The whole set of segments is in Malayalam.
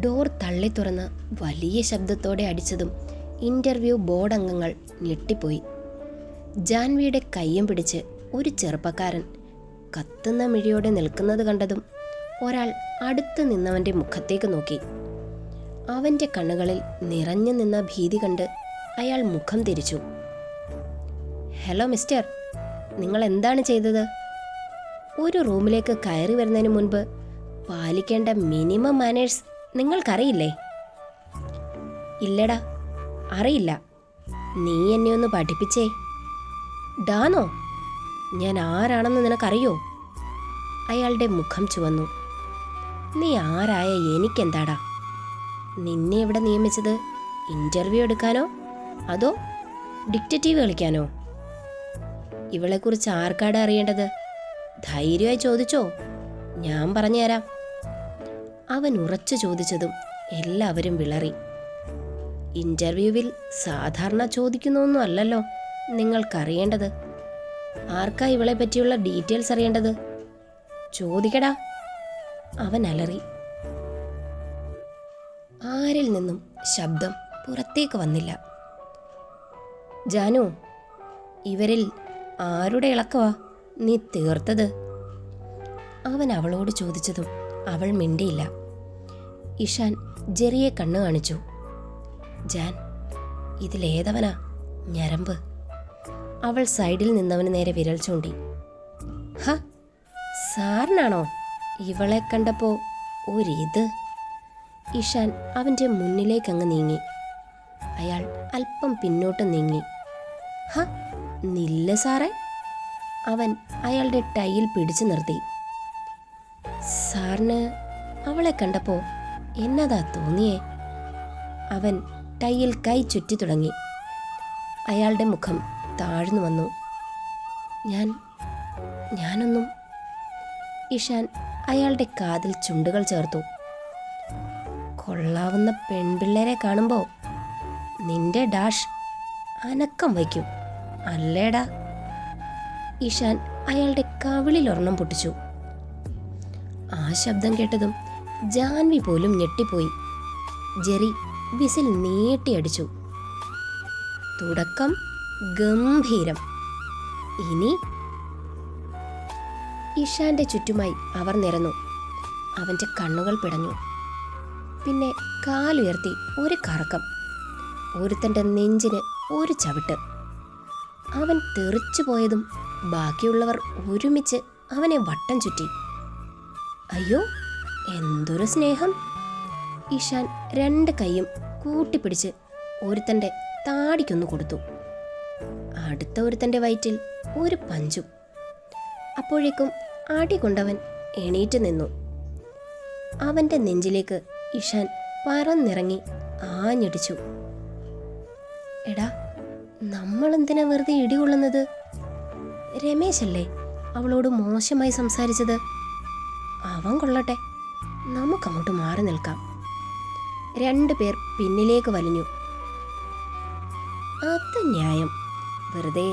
ഡോർ തള്ളി തുറന്ന് വലിയ ശബ്ദത്തോടെ അടിച്ചതും ഇൻ്റർവ്യൂ ബോർഡ് അംഗങ്ങൾ ഞെട്ടിപ്പോയി. ജാൻവിയുടെ കയ്യും പിടിച്ച് ഒരു ചെറുപ്പക്കാരൻ കത്തുന്ന മിഴിയോടെ നിൽക്കുന്നത് കണ്ടതും ഒരാൾ അടുത്ത് നിന്നവൻ്റെ മുഖത്തേക്ക് നോക്കി. അവൻ്റെ കണ്ണുകളിൽ നിറഞ്ഞു നിന്ന ഭീതി കണ്ട് അയാൾ മുഖം തിരിച്ചു. ഹലോ മിസ്റ്റർ, നിങ്ങൾ എന്താണ് ചെയ്തത്? ഒരു റൂമിലേക്ക് കയറി വരുന്നതിന് മുൻപ് പാലിക്കേണ്ട മിനിമം മാനേഴ്സ് നിങ്ങൾക്കറിയില്ലേ? ഇല്ലടാ, അറിയില്ല. നീ എന്നെ ഒന്ന് പഠിപ്പിച്ചേ. ഡാനോ, ഞാൻ ആരാണെന്ന് നിനക്കറിയോ? അയാളുടെ മുഖം ചുവന്നു. നീ ആരായ എനിക്കെന്താടാ? നിന്നെ ഇവിടെ നിയമിച്ചത് ഇൻ്റർവ്യൂ എടുക്കാനോ അതോ ഡിക്റ്റേറ്റീവ് കളിക്കാനോ? ഇവളെക്കുറിച്ച് ആർക്കാടാ അറിയേണ്ടത്? ധൈര്യമായി ചോദിച്ചോ, ഞാൻ പറഞ്ഞുതരാം. അവൻ ഉറച്ചു ചോദിച്ചതും എല്ലാവരും വിളറി. ഇൻ്റർവ്യൂവിൽ സാധാരണ ചോദിക്കുന്നൊന്നും അല്ലല്ലോ നിങ്ങൾക്കറിയേണ്ടത്. ആർക്കാ ഇവളെ പറ്റിയുള്ള ഡീറ്റെയിൽസ് അറിയേണ്ടത്? ചോദിക്കടാ, അവൻ അലറി. ആരിൽ നിന്നും ശബ്ദം പുറത്തേക്ക് വന്നില്ല. ജാനു, ഇവരിൽ ആരുടെ ഇളക്കവാ നീ തീർത്തത്? അവൻ അവളോട് ചോദിച്ചതും അവൾ മിണ്ടിയില്ല. ഇഷാൻ ജെറിയെ കണ്ണു കാണിച്ചു. ജാൻ, ഇതിലേതവനാ ഞരമ്പ്? അവൾ സൈഡിൽ നിന്നവന് നേരെ വിരൽ ചൂണ്ടി. ഹ, സാറിനാണോ ഇവളെ കണ്ടപ്പോ ഒരിത്? ഇഷാൻ അവൻ്റെ മുന്നിലേക്കങ്ങ് നീങ്ങി. അയാൾ അല്പം പിന്നോട്ട് നീങ്ങി. ഹ, നില്ല സാറേ. അവൻ അയാളുടെ ടൈയിൽ പിടിച്ചു നിർത്തി. സാറിന് അവളെ കണ്ടപ്പോ എന്നതാ തോന്നിയേ? അവൻ ടൈയിൽ കൈ ചുറ്റി തുടങ്ങി. അയാളുടെ മുഖം താഴ്ന്നു വന്നു. ഞാനൊന്നും. ഇഷാൻ അയാളുടെ കാതിൽ ചുണ്ടുകൾ ചേർത്തു. കൊള്ളാവുന്ന പെൺപിള്ളേരെ കാണുമ്പോൾ നിന്റെ ഡാഷ് അനക്കം വയ്ക്കും അല്ലേടാ? ഇഷാൻ അയാളുടെ കവിളിൽ ഒരെണ്ണം പൊട്ടിച്ചു. ആ ശബ്ദം കേട്ടതും ജാൻവി പോലും ഞെട്ടിപ്പോയി. ജെറി വിസിൽ നീട്ടിയടിച്ചു. തുടക്കം ഗംഭീരം. ഇനി? ഇഷാന്റെ ചുറ്റുമായി അവർ നിരന്നു. അവൻ്റെ കണ്ണുകൾ പിടഞ്ഞു. പിന്നെ കാലുയർത്തി ഒരു കറക്കം. ഒരുത്തൻ്റെ നെഞ്ചിന് ഒരു ചവിട്ട്. അവൻ തെറിച്ചു പോയതും ബാക്കിയുള്ളവർ ഒരുമിച്ച് അവനെ വട്ടം ചുറ്റി. അയ്യോ, എന്തൊരു സ്നേഹം! ഇഷാൻ രണ്ട് കൈയും കൂട്ടിപ്പിടിച്ച് ഒരുത്തൻ്റെ താടിക്കൊന്നു കൊടുത്തു. അടുത്ത ഒരുത്തൻ്റെ വയറ്റിൽ ഒരു പഞ്ചും. അപ്പോഴേക്കും അടി കൊണ്ടവൻ എണീറ്റ് നിന്നു. അവൻ്റെ നെഞ്ചിലേക്ക് ഇഷാൻ പറന്നിറങ്ങി ആഞ്ഞടിച്ചു. എടാ, നമ്മളെന്തിനാ വെറുതെ ഇടികൊള്ളുന്നത്? രമേശല്ലേ അവളോട് മോശമായി സംസാരിച്ചത്? അവൻ കൊള്ളട്ടെ, നമുക്കങ്ങോട്ട് മാറി നിൽക്കാം. 2 പേർ പിന്നിലേക്ക് വലിഞ്ഞു. അത് ന്യായം. വെറുതെ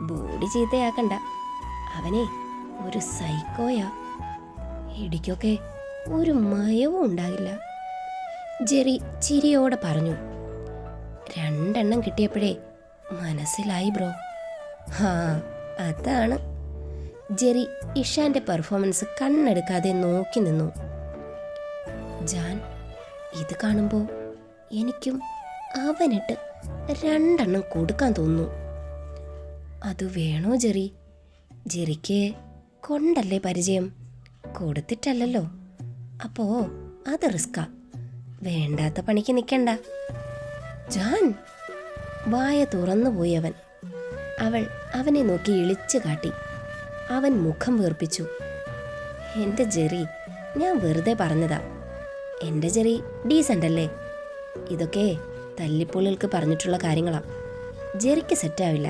ബോഡി ചീത്തയാക്കണ്ട. അവനെ ഒരു സൈക്കോയാ. ഇടിക്കൊക്കെ ഒരു മയവും ഉണ്ടാകില്ല. ജെറി ചിരിയോടെ പറഞ്ഞു. 2 എണ്ണം കിട്ടിയപ്പോഴേ മനസ്സിലായി ബ്രോ. ഹാ, അതാണ്. ജെറി ഇഷാന്റെ പെർഫോമൻസ് കണ്ണെടുക്കാതെ നോക്കി നിന്നു. ജാൻ, ഇത് കാണുമ്പോൾ എനിക്കും അവനിട്ട് 2 എണ്ണം കൊടുക്കാൻ തോന്നുന്നു. അത് വേണോ ജെറി? ജെറിക്ക് കൊണ്ടല്ലേ പരിചയം, കൊടുത്തിട്ടല്ലല്ലോ. അപ്പോ അത് റിസ്കാ. വേണ്ടാത്ത പണിക്ക് നിൽക്കണ്ട. ജാൻ! വായ തുറന്നുപോയി അവൻ. അവൾ അവനെ നോക്കി ഇളിച്ചു കാട്ടി. അവൻ മുഖം വീർപ്പിച്ചു. എൻ്റെ ജെറി, ഞാൻ വെറുതെ പറഞ്ഞതാ. എൻ്റെ ജെറി ഡീസൻ്റ് അല്ലേ? ഇതൊക്കെ തല്ലിപ്പൊളികൾക്ക് പറഞ്ഞിട്ടുള്ള കാര്യങ്ങളാ. ജെറിക്ക് സെറ്റാവില്ല.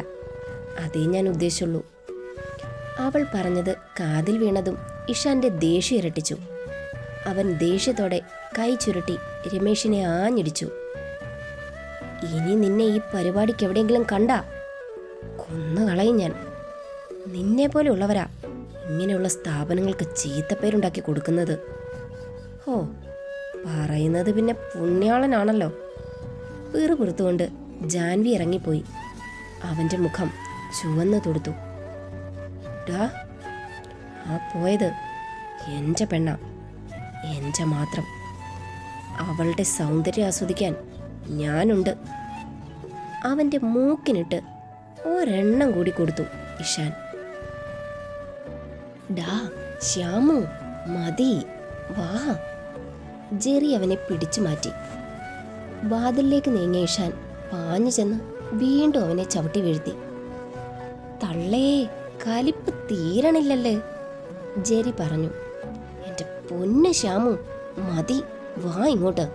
അതേ ഞാൻ ഉദ്ദേശിച്ചുള്ളൂ. അവൾ പറഞ്ഞത് കാതിൽ വീണതും ഇഷാന്റെ ദേഷ്യം ഇരട്ടിച്ചു. അവൻ ദേഷ്യത്തോടെ കൈ ചുരുട്ടി രമേശിനെ ആഞ്ഞിടിച്ചു. ഇനി നിന്നെ ഈ പരിപാടിക്ക് എവിടെയെങ്കിലും കണ്ടാ കൊന്നുകളയും ഞാൻ. നിന്നെ പോലെ ഉള്ളവരാ ഇങ്ങനെയുള്ള സ്ഥാപനങ്ങൾക്ക് ചീത്തപ്പേരുണ്ടാക്കി കൊടുക്കുന്നത്. ഓ, പറയുന്നത് പിന്നെ പുണ്യാളനാണല്ലോ. പിറുപിറുത്തുകൊണ്ട് ജാൻവി ഇറങ്ങിപ്പോയി. അവൻ്റെ മുഖം ചുവന്നു തൊടുത്തു. ഡാ, ആ പോയത് എൻ്റെ പെണ്ണ, എൻ്റെ മാത്രം. അവളുടെ സൗന്ദര്യം ആസ്വദിക്കാൻ ഞാനുണ്ട്. അവൻ്റെ മൂക്കിനിട്ട് ഒരെണ്ണം കൂടി കൊടുത്തു ഇഷാൻ. ഡാ ശ്യാമു, മതി, വാ. ജെറി അവനെ പിടിച്ചു മാറ്റി. വാതിലിലേക്ക് നീങ്ങിയ ഇഷാൻ പാഞ്ഞു ചെന്ന് വീണ്ടും അവനെ ചവിട്ടി വീഴ്ത്തി. തള്ളേ, കലിപ്പ് തീരണില്ലല്ലേ, ജെറി പറഞ്ഞു. എൻ്റെ പൊന്ന് ശ്യാമു, മതി, വാ ഇങ്ങോട്ട്.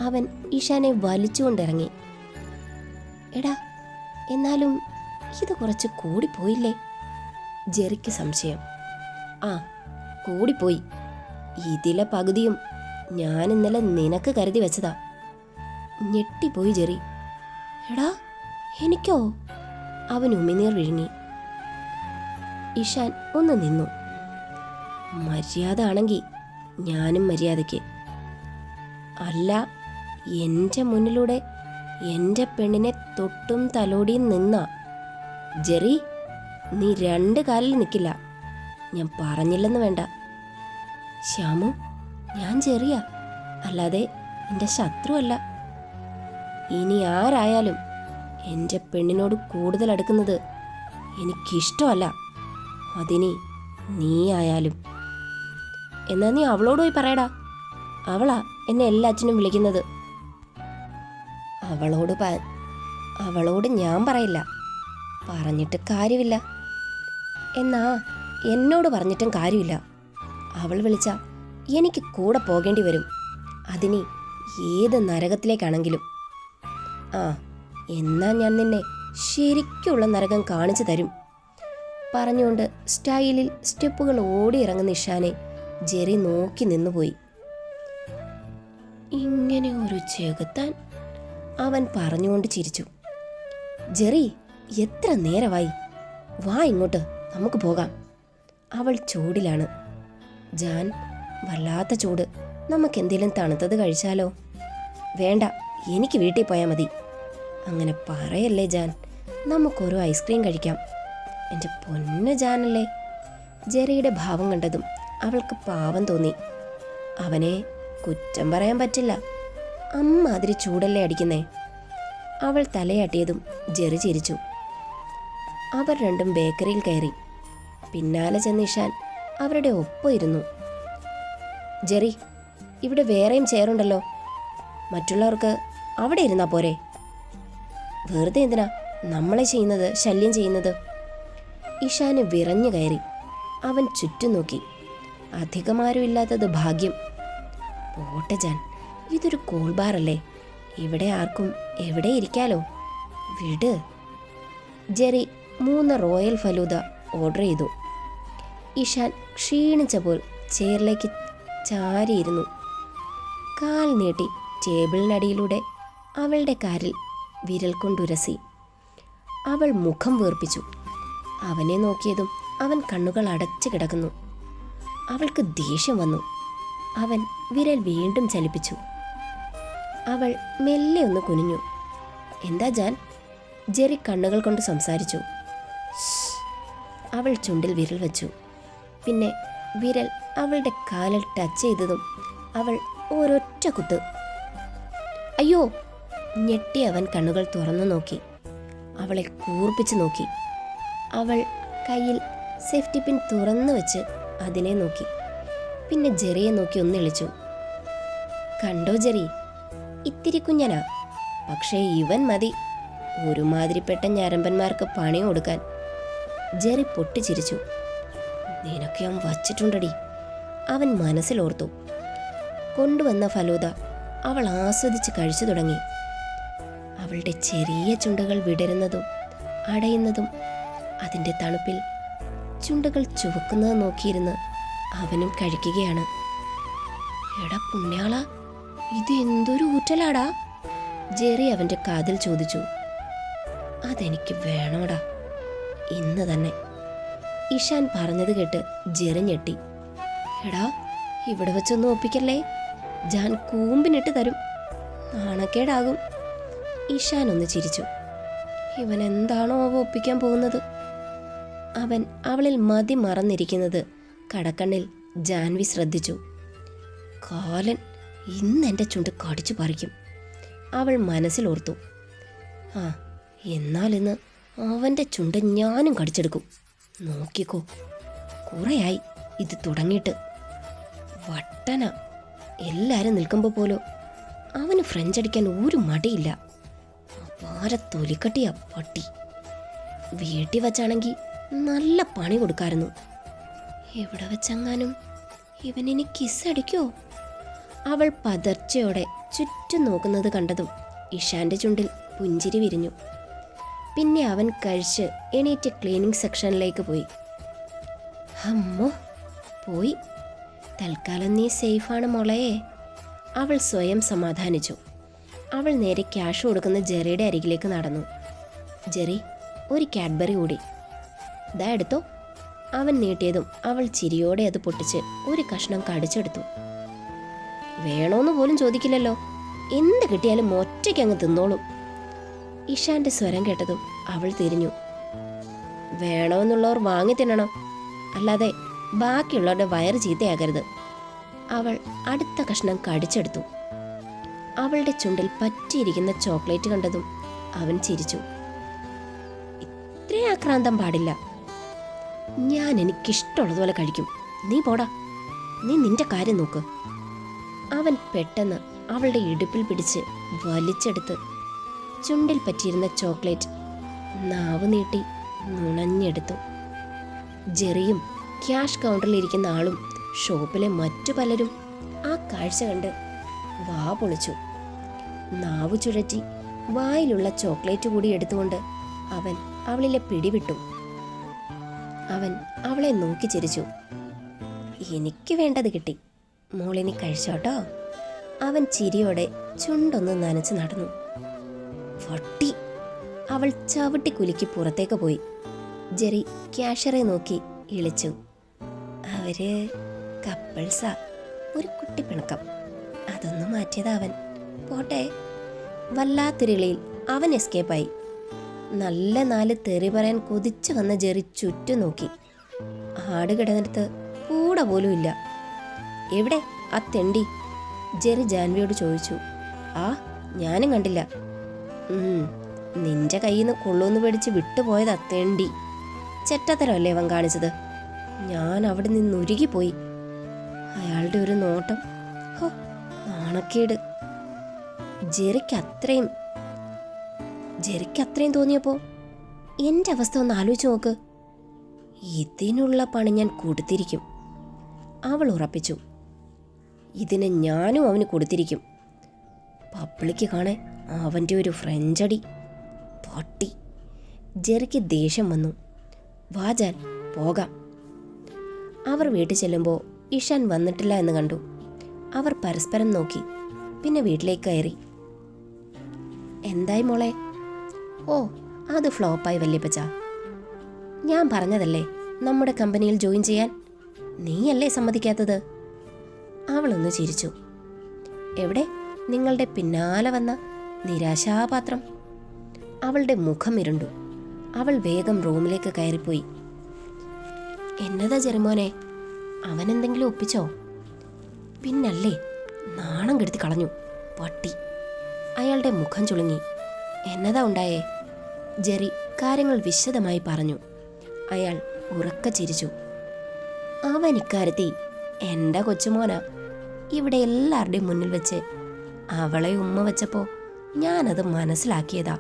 അവൻ ഇഷാനെ വലിച്ചുകൊണ്ടിറങ്ങി. എടാ, എന്നാലും ഇത് കുറച്ച് കൂടിപ്പോയില്ലേ? ജെറിക്ക് സംശയം. ആ, കൂടിപ്പോയി. ഇതിലെ പകുതിയും ഞാൻ ഇന്നലെ നിനക്ക് കരുതി വെച്ചതാ. ഞെട്ടിപ്പോയി ജെറി. എടാ, എനിക്കോ? അവൻ ഉമിനീർ വിഴുങ്ങി. ഇഷാൻ ഒന്ന് നിന്നു. മര്യാദ ആണെങ്കിൽ ഞാനും മര്യാദയ്ക്ക്. അല്ല, എൻ്റെ മുന്നിലൂടെ എൻ്റെ പെണ്ണിനെ തൊട്ടും തലോടിയും നിന്നാ ജെറി, നീ 2 കാലിൽ നിൽക്കില്ല. ഞാൻ പറഞ്ഞില്ലെന്ന് വേണ്ട. ശ്യാമു, ഞാൻ ജെറിയാ, അല്ലാതെ എൻ്റെ ശത്രുവല്ല. ഇനി ആരായാലും എൻ്റെ പെണ്ണിനോട് കൂടുതൽ അടുക്കുന്നത് എനിക്കിഷ്ടമല്ല. അതിനി നീ ആയാലും. എന്നാ നീ അവളോട് പോയി പറയടാ. അവളാ എന്നെ എല്ലാറ്റിനും വിളിക്കുന്നത്. അവളോട് ഞാൻ പറയില്ല, പറഞ്ഞിട്ട് കാര്യമില്ല. എന്നാ എന്നോട് പറഞ്ഞിട്ടും കാര്യമില്ല. അവൾ വിളിച്ചാ എനിക്ക് കൂടെ പോകേണ്ടി വരും, അതിനി ഏത് നരകത്തിലേക്കാണെങ്കിലും. ആ, എന്നാ ഞാൻ നിന്നെ ശരിക്കുള്ള നരകം കാണിച്ചു തരും. പറഞ്ഞുകൊണ്ട് സ്റ്റൈലിൽ സ്റ്റെപ്പുകൾ ഓടിയിറങ്ങുന്ന ഇഷാനെ ജെറി നോക്കി നിന്നുപോയി. ഇങ്ങനെ ഒരു ചെകുത്താൻ, അവൻ പറഞ്ഞുകൊണ്ട് ചിരിച്ചു. ജെറി, എത്ര നേരമായി? വാ ഇങ്ങോട്ട്, നമുക്ക് പോകാം. അവൾ ചൂടിലാണ്. ജാൻ, വല്ലാത്ത ചൂട്, നമുക്കെന്തെങ്കിലും തണുത്തത് കഴിച്ചാലോ? വേണ്ട, എനിക്ക് വീട്ടിൽ പോയാൽ മതി. അങ്ങനെ പറയല്ലേ ജാൻ, നമുക്കൊരു ഐസ്ക്രീം കഴിക്കാം. എൻ്റെ പൊന്ന് ജാനല്ലേ. ജെറിയുടെ ഭാവം കണ്ടതും അവൾക്ക് പാവം തോന്നി. അവനെ കുറ്റം പറയാൻ പറ്റില്ല, അമ്മാതിരി ചൂടല്ലേ അടിക്കുന്നേ. അവൾ തലയാട്ടിയതും ജെറി ചിരിച്ചു. അവർ രണ്ടും ബേക്കറിയിൽ കയറി. പിന്നാലെ ചെന്ന് ഇഷാൻ അവരുടെ ഒപ്പം ഇരുന്നു. ജെറി, ഇവിടെ വേറെയും ചെയറുണ്ടല്ലോ, മറ്റുള്ളവർക്ക് അവിടെ ഇരുന്നാ പോരെ? വെറുതെ എന്തിനാ നമ്മളെ ശല്യം ചെയ്യുന്നത്? ഇഷാന് വിറഞ്ഞു കയറി. അവൻ ചുറ്റും നോക്കി. അധികമാരും ഇല്ലാത്തത് ഭാഗ്യം. പോട്ടെ ജാൻ, ഇതൊരു കൂൾ ബാറല്ലേ, ഇവിടെ ആർക്കും എവിടെ ഇരിക്കാലോ, വിട്. ജെറി 3 റോയൽ ഫലൂദ ഓർഡർ ചെയ്തു. ഇഷാൻ ക്ഷീണിച്ച പോൽ ചെയറിലേക്ക് ചാരിയിരുന്നു. കാൽ നീട്ടി ടേബിളിനടിയിലൂടെ അവളുടെ കാലിൽ വിരൽ കൊണ്ടുരസി. അവൾ മുഖം വീർപ്പിച്ചു. അവനെ നോക്കിയതും അവൻ കണ്ണുകൾ അടച്ചു കിടക്കുന്നു. അവൾക്ക് ദേഷ്യം വന്നു. അവൻ വിരൽ വീണ്ടും ചലിപ്പിച്ചു. അവൾ മെല്ലെ ഒന്ന് കുനിഞ്ഞു. എന്താ ജാൻ? ജെറി കണ്ണുകൾ കൊണ്ട് സംസാരിച്ചു. അവൾ ചുണ്ടിൽ വിരൽ വെച്ചു. പിന്നെ വിരൽ അവളുടെ കാലിൽ ടച്ച് ചെയ്തതും അവൾ ഒരൊറ്റ കുത്ത്. അയ്യോ! ഞെട്ടി അവൻ കണ്ണുകൾ തുറന്നു നോക്കി. അവളെ കൂർപ്പിച്ച് നോക്കി. അവൾ കയ്യിൽ സേഫ്റ്റി പിൻ തുറന്നു വെച്ച് അതിനെ നോക്കി. പിന്നെ ജെറിയെ നോക്കി ഒന്ന് ഇളിച്ചു. കണ്ടോ ജെറി, ഇത്തിരി കുഞ്ഞനാ, പക്ഷേ ഇവൻ മതി ഒരുമാതിരിപ്പെട്ട ഞരമ്പന്മാർക്ക് പണി കൊടുക്കാൻ. ജെറി പൊട്ടിച്ചിരിച്ചു. നിനക്ക് ഞാൻ വച്ചിട്ടുണ്ടടി, അവൻ മനസ്സിലോർത്തു. കൊണ്ടുവന്ന ഫലൂദ അവൾ ആസ്വദിച്ച് കഴിച്ചു തുടങ്ങി. അവളുടെ ചെറിയ ചുണ്ടുകൾ വിടരുന്നതും അടയുന്നതും അതിൻ്റെ തണുപ്പിൽ ചുണ്ടുകൾ ചുവക്കുന്നത് നോക്കിയിരുന്ന് അവനും കഴിക്കുകയാണ്. എടാ പുണ്യാള, ഇത് എന്തൊരു ഊറ്റലാടാ? ജെറി അവൻ്റെ കാതിൽ ചോദിച്ചു. അതെനിക്ക് വേണോടാ, ഇന്ന് തന്നെ. ഇഷാൻ പറഞ്ഞത് കേട്ട് ജെറി ഞെട്ടി. എടാ, ഇവിടെ വെച്ചൊന്നും ഒപ്പിക്കല്ലേ, ജാൻ കൂമ്പിനിട്ട് തരും. നാണക്കേടാകും. ഇഷാൻ ഒന്ന് ചിരിച്ചു. ഇവൻ എന്താണോ അവ ഒപ്പിക്കാൻ പോകുന്നത്? അവൻ അവളിൽ മതി മറന്നിരിക്കുന്നത് കടക്കണ്ണിൽ ജാൻവി ശ്രദ്ധിച്ചു. കാലൻ ഇന്നെൻ്റെ ചുണ്ട് കടിച്ചു പറിക്കും, അവൾ മനസ്സിലോർത്തു. ആ, എന്നാലിന്ന് അവൻ്റെ ചുണ്ട് ഞാനും കടിച്ചെടുക്കും. നോക്കിക്കോ, കുറേയായി ഇത് തുടങ്ങിയിട്ട്. വട്ടന. എല്ലാവരും നിൽക്കുമ്പോൾ പോലും അവന് ഫ്രഞ്ച് അടിക്കാൻ ഒരു മടിയില്ല. അപാര തൊലിക്കട്ടിയാ പട്ടി. വീട്ടിൽ വച്ചാണെങ്കിൽ നല്ല പണി കൊടുക്കായിരുന്നു. എവിടെ വെച്ചെങ്ങാനും ഇവനിനി കിസ്സടിക്കോ? അവൾ പതർച്ചയോടെ ചുറ്റും നോക്കുന്നത് കണ്ടതും ഇഷാന്റെ ചുണ്ടിൽ പുഞ്ചിരി വിരിഞ്ഞു. പിന്നെ അവൻ കഴിച്ച് എണീറ്റ് ക്ലീനിങ് സെക്ഷനിലേക്ക് പോയി. അമ്മോ, പോയി. തൽക്കാലം നീ സേഫാണ് മോളെ, അവൾ സ്വയം സമാധാനിച്ചു. അവൾ നേരെ ക്യാഷ് കൊടുക്കുന്ന ജെറിയുടെ അരികിലേക്ക് നടന്നു. ജെറി, ഒരു കാഡ്ബറി കൂടി. ദാ എടുത്തോ. അവൻ നീട്ടിയതും അവൾ ചിരിയോടെ അത് പൊട്ടിച്ച് ഒരു കഷ്ണം കടിച്ചെടുത്തു. വേണോന്ന് പോലും ചോദിക്കില്ലല്ലോ, എന്ത് കിട്ടിയാലും ഒറ്റയ്ക്ക് അങ്ങ് തിന്നോളും. ഇഷാന്റെ സ്വരം കേട്ടതും അവൾ തിരിഞ്ഞു. വേണമെന്നുള്ളവർ വാങ്ങി തിന്നണം, അല്ലാതെ ബാക്കിയുള്ളവരുടെ വയറ് ചീത്തയാകരുത്. അവൾ അടുത്ത കഷ്ണം കടിച്ചെടുത്തു. അവളുടെ ചുണ്ടിൽ പറ്റിയിരിക്കുന്ന ചോക്ലേറ്റ് കണ്ടതും അവൻ ചിരിച്ചു. ഇത്രയും ആക്രാന്തം പാടില്ല. ഞാൻ എനിക്കിഷ്ടമുള്ളതുപോലെ കഴിക്കും. നീ പോടാ, നീ നിന്റെ കാര്യം നോക്ക്. അവൻ പെട്ടെന്ന് അവളുടെ ഇടുപ്പിൽ പിടിച്ച് വലിച്ചെടുത്ത് ചുണ്ടിൽ പറ്റിയിരുന്ന ചോക്ലേറ്റ് നാവ് നീട്ടി നുണഞ്ഞെടുത്തു. ജെറിയും ക്യാഷ് കൗണ്ടറിൽ ഇരിക്കുന്ന ആളും ഷോപ്പിലെ മറ്റു പലരും ആ കാഴ്ച കണ്ട് വാ പൊളിച്ചു. നാവ് ചുഴറ്റി വായിലുള്ള ചോക്ലേറ്റ് കൂടി എടുത്തുകൊണ്ട് അവൻ അവളിലെ പിടിവിട്ടു. അവൻ അവളെ നോക്കി ചിരിച്ചു. എനിക്ക് വേണ്ടത് കിട്ടി, മോളിനി കഴിച്ചോട്ടോ. അവൻ ചിരിയോടെ ചുണ്ടൊന്ന് നനച്ച് നടന്നു. വട്ടി. അവൾ ചവിട്ടി കുലുക്കി പുറത്തേക്ക് പോയി. ജെറി ക്യാഷറെ നോക്കി ഇളിച്ചു. അവര് കപ്പിൾസാ, ഒരു കുട്ടി പിണക്കം. അതൊന്ന് മാറ്റിയതാ അവൻ. പോട്ടെ. വല്ലാത്തൊരിളിയിൽ അവൻ എസ്കേപ്പായി. നല്ല 4 തെറി പറയാൻ കൊതിച്ചു വന്ന ജെറി ചുറ്റും നോക്കി. ആട് കിടന്നിടത്ത് കൂടെ പോലും ഇല്ല. എവിടെ ആ തെണ്ടി? ജെറി ജാൻവിയോട് ചോദിച്ചു. ആ, ഞാനും കണ്ടില്ല. നിന്റെ കയ്യിൽ നിന്ന് കൊള്ളൂന്ന് പേടിച്ച് വിട്ടുപോയതാ തെണ്ടി. ചെറ്റത്തരമല്ലേ അവൻ കാണിച്ചത്? ഞാൻ അവിടെ നിന്ന് ഉരുകിപ്പോയി. അയാളുടെ ഒരു നോട്ടം, ഹോ, നാണക്കേട്. ജെറിക്ക് അത്രയും തോന്നിയപ്പോ എൻ്റെ അവസ്ഥ ഒന്ന് ആലോചിച്ച് നോക്ക്. ഇതിനുള്ള പണി ഞാൻ കൊടുത്തിരിക്കും, അവൾ ഉറപ്പിച്ചു. ഇതിന് ഞാനും അവന് കൊടുത്തിരിക്കും. പബ്ലിക്ക് കാണേ അവൻ്റെ ഒരു ഫ്രഞ്ചടി പട്ടി. ജെറിക്ക് ദേഷ്യം വന്നു. വാജാൻ, പോകാം. അവർ വീട്ടിൽ ചെല്ലുമ്പോൾ ഇഷാൻ വന്നിട്ടില്ല എന്ന് കണ്ടു. അവർ പരസ്പരം നോക്കി. പിന്നെ വീട്ടിലേക്ക് കയറി. എന്തായി മോളെ? ഓ, അത് ഫ്ലോപ്പായി വല്യപ്പച്ച. ഞാൻ പറഞ്ഞതല്ലേ നമ്മുടെ കമ്പനിയിൽ ജോയിൻ ചെയ്യാൻ, നീയല്ലേ സമ്മതിക്കാത്തത്? അവളൊന്ന് ചിരിച്ചു. എവിടെ നിങ്ങളുടെ പിന്നാലെ വന്ന നിരാശാപാത്രം? അവളുടെ മുഖം ഇരുണ്ടു. അവൾ വേഗം റൂമിലേക്ക് കയറിപ്പോയി. എന്നതാ ജെറിമോനെ, അവനെന്തെങ്കിലും ഒപ്പിച്ചോ? പിന്നല്ലേ, നാണം കെടുത്തി കളഞ്ഞു പട്ടി. അയാളുടെ മുഖം ചുളുങ്ങി. എന്നതാ ഉണ്ടായേ? ജെറി കാര്യങ്ങൾ വിശദമായി പറഞ്ഞു. അയാൾ ഉറക്ക ചിരിച്ചു. അവൻ ഇക്കാര്യത്തിൽ എൻ്റെ കൊച്ചുമോനാ. ഇവിടെ എല്ലാവരുടെയും മുന്നിൽ വെച്ച് അവളെ ഉമ്മ വെച്ചപ്പോൾ ഞാനത് മനസ്സിലാക്കിയതാ.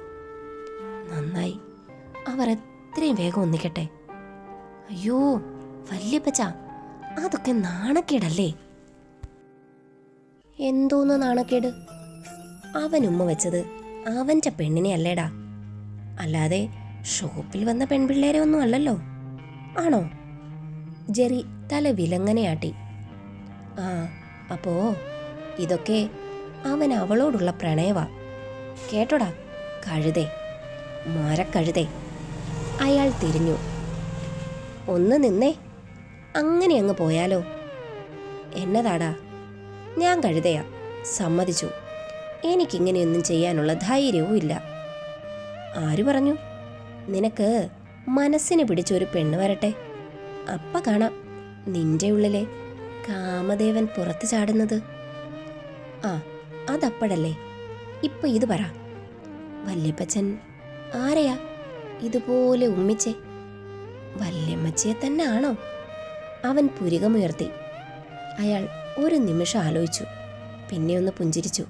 നന്നായി, അവർ എത്രയും വേഗം ഒന്നിക്കട്ടെ. അയ്യോ വല്യപ്പച്ച, അതൊക്കെ നാണക്കേടല്ലേ? എന്തോന്ന് നാണക്കേട്? അവൻ ഉമ്മ വെച്ചത് അവൻ്റെ പെണ്ണിനെ അല്ലേടാ, അല്ലാതെ ഷോപ്പിൽ വന്ന പെൺപിള്ളേരെ ഒന്നും അല്ലല്ലോ. ആണോ? ജെറി തല വിലങ്ങനെയാട്ടി. ആ, അപ്പോ ഇതൊക്കെ അവൻ അവളോടുള്ള പ്രണയവാ. കേട്ടോടാ കഴുതേ, മരക്കഴുതേ. അയാൾ തിരിഞ്ഞു. ഒന്ന് നിന്നേ, അങ്ങനെ അങ്ങ് പോയാലോ? എന്നതാടാ? ഞാൻ കഴുതയാ, സമ്മതിച്ചു. എനിക്കിങ്ങനെയൊന്നും ചെയ്യാനുള്ള ധൈര്യവും ഇല്ല. ആര് പറഞ്ഞു? നിനക്ക് മനസ്സിന് പിടിച്ചൊരു പെണ്ണ് വരട്ടെ, അപ്പ കാണാം നിന്റെ ഉള്ളിലെ കാമദേവൻ പുറത്തു ചാടുന്നത്. ആ, അതപ്പഴല്ലേ. ഇപ്പൊ ഇത് പറ, വല്യപ്പച്ചൻ ആരെയാ ഇതുപോലെ ഉമ്മിച്ചേ? വല്യമ്മച്ചിയെ തന്നെ ആണോ? അവൻ പുരികമുയർത്തി. അയാൾ ഒരു നിമിഷം ആലോചിച്ചു, പിന്നെ ഒന്ന് പുഞ്ചിരിച്ചു.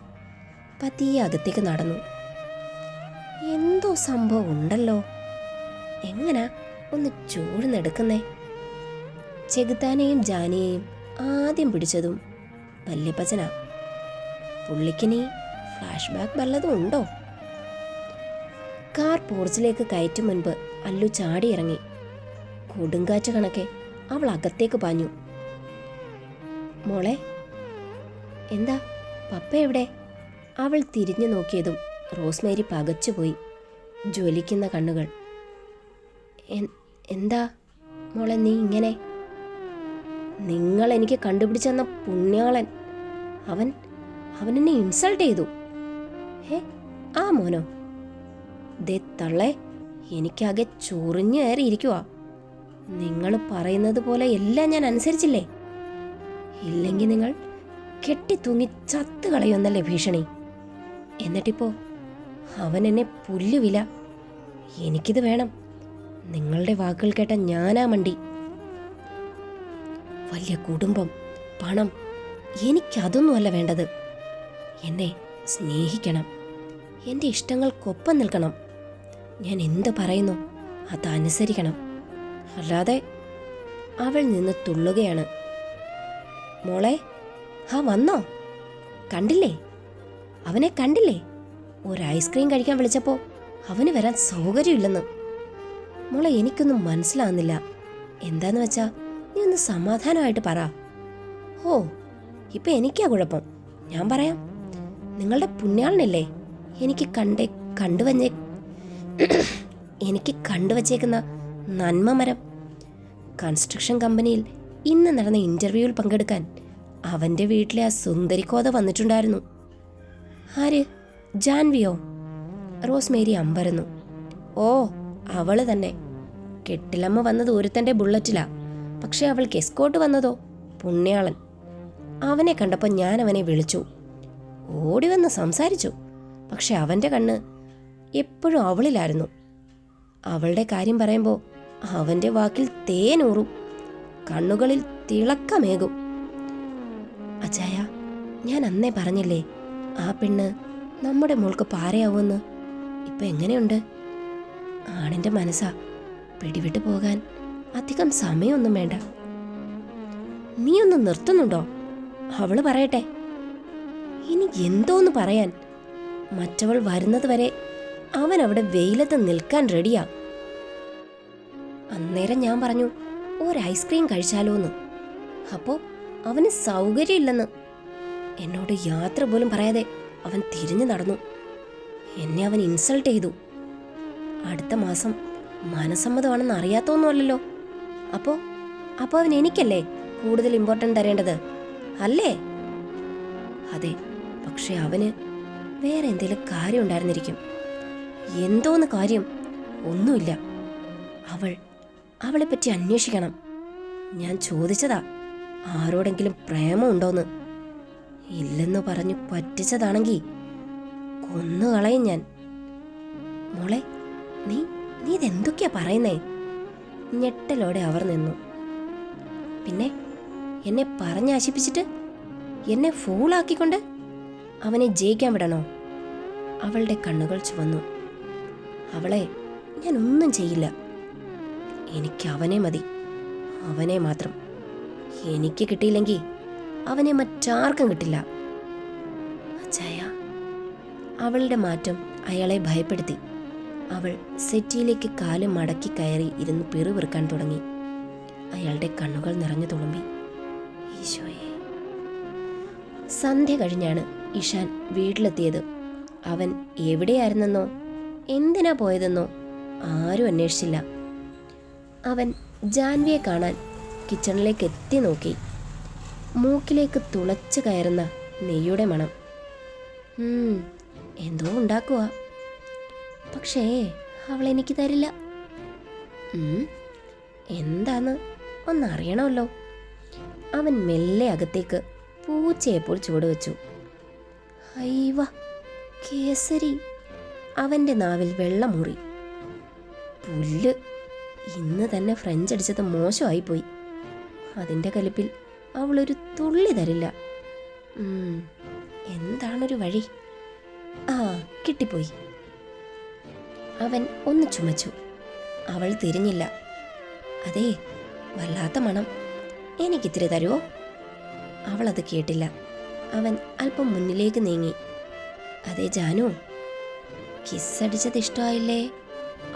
പതിയെ അകത്തേക്ക് നടന്നു. എന്തോ സംഭവം ഉണ്ടല്ലോ. എങ്ങനാ ഒന്ന് ചൂഴ്ന്നെടുക്കുന്നേ? ചെകുത്താനെയും ജാനിയെയും ആദ്യം പിടിച്ചതും വല്യപ്പച്ചനാ. പുള്ളിക്കിനി ഫ്ലാഷ് ബാക്ക് വല്ലതും ഉണ്ടോ? കാർ പോർച്ചിലേക്ക് കയറ്റും മുൻപ് അല്ലു ചാടിയിറങ്ങി. കൊടുങ്കാറ്റ് കണക്കെ അവൾ അകത്തേക്ക് പാഞ്ഞു. മോളെ, എന്താ പപ്പ എവിടെ? അവൾ തിരിഞ്ഞു നോക്കിയതും റോസ്മേരി പകച്ചുപോയി. ജ്വലിക്കുന്ന കണ്ണുകൾ. എന്താ മോളെ നീ ഇങ്ങനെ? നിങ്ങൾ എനിക്ക് കണ്ടുപിടിച്ചെന്ന പുണ്യാളൻ അവൻ എന്നെ ഇൻസൾട്ട് ചെയ്തു. ആ മോനോ? ദേ തള്ളേ, എനിക്കാകെ ചൊറിഞ്ഞു കയറിയിരിക്കുവാ. നിങ്ങൾ പറയുന്നത് പോലെ എല്ലാം ഞാൻ അനുസരിച്ചില്ലേ? ഇല്ലെങ്കിൽ നിങ്ങൾ കെട്ടിത്തൂങ്ങി ചത്തുകളയൊന്നല്ലേ ഭീഷണി. എന്നിട്ടിപ്പോ അവൻ എന്നെ പുല്ലുവില. എനിക്കിത് വേണം. നിങ്ങളുടെ വാക്കുകൾ കേട്ട ഞാനാ മണ്ടി. വലിയ കുടുംബം, പണം, എനിക്കതൊന്നുമല്ല വേണ്ടത്. എന്നെ സ്നേഹിക്കണം, എൻ്റെ ഇഷ്ടങ്ങൾക്കൊപ്പം നിൽക്കണം. ഞാൻ എന്ത് പറയുന്നു അതനുസരിക്കണം. അല്ലാതെ അവൾ നിന്ന് തുള്ളുകയാണ്. മോളെ, വന്നോ? കണ്ടില്ലേ? അവനെ കണ്ടില്ലേ? ഒരു ഐസ്ക്രീം കഴിക്കാൻ വിളിച്ചപ്പോൾ അവന് വരാൻ സൗകര്യമില്ലെന്ന്. മോളെ, എനിക്കൊന്നും മനസ്സിലാവുന്നില്ല. എന്താന്ന് വെച്ചാ നീ ഒന്ന് സമാധാനമായിട്ട് പറ. ഇപ്പൊ എനിക്കാ കുഴപ്പം. ഞാൻ പറയാം. നിങ്ങളുടെ പുണ്യാളനല്ലേ എനിക്ക് കണ്ടുവച്ചേക്കുന്ന നന്മമരം. കൺസ്ട്രക്ഷൻ കമ്പനിയിൽ ഇന്ന് നടന്ന ഇന്റർവ്യൂവിൽ പങ്കെടുക്കാൻ അവൻ്റെ വീട്ടിലെ ആ സുന്ദരിക്കോത വന്നിട്ടുണ്ടായിരുന്നു. ആര്? ജാൻവിയോ? റോസ്മേരി അമ്പരന്നു. അവള് തന്നെ. കെട്ടിലമ്മ വന്നത് ഒരുത്തൻ്റെ ബുള്ളറ്റിലാ. പക്ഷെ അവൾക്ക് എസ്കോട്ട് വന്നതോ പുണ്യാളൻ. അവനെ കണ്ടപ്പോൾ ഞാൻ അവനെ വിളിച്ചു. ഓടി വന്ന് സംസാരിച്ചു. പക്ഷെ അവൻ്റെ കണ്ണ് എപ്പോഴും അവളിലായിരുന്നു. അവളുടെ കാര്യം പറയുമ്പോൾ അവൻ്റെ വാക്കിൽ തേനൂറും, കണ്ണുകളിൽ തിളക്കമേകും. അച്ചായ, ഞാൻ അന്നേ പറഞ്ഞില്ലേ ആ പെണ്ണ് നമ്മുടെ മോൾക്ക് പാരയാവുമെന്ന്. ഇപ്പൊ എങ്ങനെയുണ്ട്? ആണിൻ്റെ മനസ്സാ. പിടിവിട്ടു പോകാൻ അധികം സമയമൊന്നും വേണ്ട. നീ ഒന്ന് നിർത്തുന്നുണ്ടോ? അവള് പറയട്ടെ. ഇനി എന്തോന്ന് പറയാൻ? മറ്റവൾ വരുന്നത് വരെ അവൻ അവിടെ വെയിലത്ത് നിൽക്കാൻ റെഡിയാ. അന്നേരം ഞാൻ പറഞ്ഞു ഒരു ഐസ്ക്രീം കഴിച്ചാലോന്ന്. അപ്പോ അവന് സൗകര്യമില്ലെന്ന്. എന്നോട് യാത്ര പോലും പറയാതെ അവൻ തിരിഞ്ഞു നടന്നു. എന്നെ അവൻ ഇൻസൾട്ട് ചെയ്തു. അടുത്ത മാസം മനസമ്മതമാണെന്ന് അറിയാത്തൊന്നുമല്ലല്ലോ. അപ്പോ അവൻ എനിക്കല്ലേ കൂടുതൽ ഇമ്പോർട്ടൻ്റ് തരേണ്ടത് അല്ലേ? അതെ, പക്ഷെ അവന് വേറെ എന്തെങ്കിലും കാര്യം ഉണ്ടായിരുന്നിരിക്കും. എന്തോന്ന് കാര്യം? ഒന്നുമില്ല. അവളെപ്പറ്റി അന്വേഷിക്കണം. ഞാൻ ചോദിച്ചതാ ആരോടെങ്കിലും പ്രേമമുണ്ടോന്ന്. ഇല്ലെന്ന് പറഞ്ഞു പറ്റിച്ചതാണെങ്കിൽ കൊന്നുകളയും ഞാൻ. മോളെ, നീ ഇതെന്തൊക്കെയാ പറയുന്നേ? ഞെട്ടലോടെ അവർ നിന്നു. പിന്നെ എന്നെ പറഞ്ഞാശിപ്പിച്ചിട്ട് എന്നെ ഫൂളാക്കിക്കൊണ്ട് അവനെ ജയിക്കാൻ വിടണോ? അവളുടെ കണ്ണുകൾ ചുവന്നു. അവളെ ഞാൻ ഒന്നും ചെയ്യില്ല. എനിക്ക് അവനെ മതി, അവനെ മാത്രം. എനിക്ക് കിട്ടിയില്ലെങ്കിൽ അവനെ മറ്റാർക്കും കിട്ടില്ല. അച്ചായ. അവളുടെ മാറ്റം അയാളെ ഭയപ്പെടുത്തി. അവൾ സെറ്റിയിലേക്ക് കാല് മടക്കി കയറി ഇരുന്ന് പിറുപിറുക്കാൻ തുടങ്ങി. അയാളുടെ കണ്ണുകൾ നിറഞ്ഞു തുളുമ്പി. ഈശോയെ. സന്ധ്യ കഴിഞ്ഞാണ് ഇഷാൻ വീട്ടിലെത്തിയത്. അവൻ എവിടെയായിരുന്നെന്നോ എന്തിനാ പോയതെന്നോ ആരും അന്വേഷിച്ചില്ല. അവൻ ജാൻവിയെ കാണാൻ കിച്ചണിലേക്ക് എത്തി നോക്കി. മൂക്കിലേക്ക് തുളച്ചു കയറുന്ന നെയ്യുടെ മണം. എന്തോ ഉണ്ടാക്കുക. പക്ഷേ അവൾ എനിക്ക് തരില്ല. എന്താന്ന് ഒന്നറിയണമല്ലോ. അവൻ മെല്ലെ അകത്തേക്ക് പൂച്ചയെപ്പോൾ ചുവടുവെച്ചു. അയ്യവ, കേസരി! അവൻ്റെ നാവിൽ വെള്ളമൂറി. പുല്ല്! ഇന്ന് തന്നെ ഫ്രഞ്ച് അടിച്ചത് മോശമായിപ്പോയി. അതിൻ്റെ കലിപ്പിൽ അവളൊരു തുള്ളി തരില്ല. എന്താണൊരു വഴി? കിട്ടിപ്പോയി. അവൻ ഒന്ന് ചുമച്ചു. അവൾ തിരിഞ്ഞില്ല. അതേ, വല്ലാത്ത മണം. എനിക്കിത്തിരി തരുമോ? അവളത് കേട്ടില്ല. അവൻ അല്പം മുന്നിലേക്ക് നീങ്ങി. അതേ ജാനു, കിസ്സടിച്ചത് ഇഷ്ടമായില്ലേ?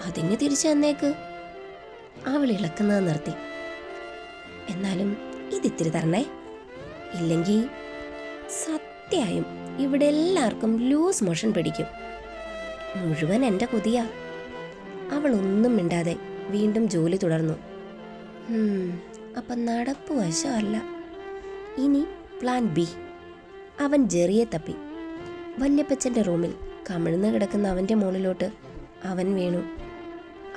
അതിന് തിരിച്ചു തന്നേക്ക്. അവൾ ഇളക്കുന്നത് നിർത്തി. എന്നാലും ഇതിത്തിരി തരണേ, ഇല്ലെങ്കിൽ സത്യമായും ഇവിടെ എല്ലാവർക്കും ലൂസ് മോഷൻ പിടിക്കും. മുഴുവൻ എൻ്റെ കൊതിയാ. അവൾ ഒന്നും മിണ്ടാതെ വീണ്ടും ജോലി തുടർന്നു. അപ്പം നടപ്പ് വശമല്ല. ഇനി പ്ലാൻ ബി. അവൻ ജെറിയെ തപ്പി. വല്യപ്പച്ചൻ്റെ റൂമിൽ കമിഴ്ന്ന് കിടക്കുന്ന അവൻ്റെ മുകളിലോട്ട് അവൻ വീണു.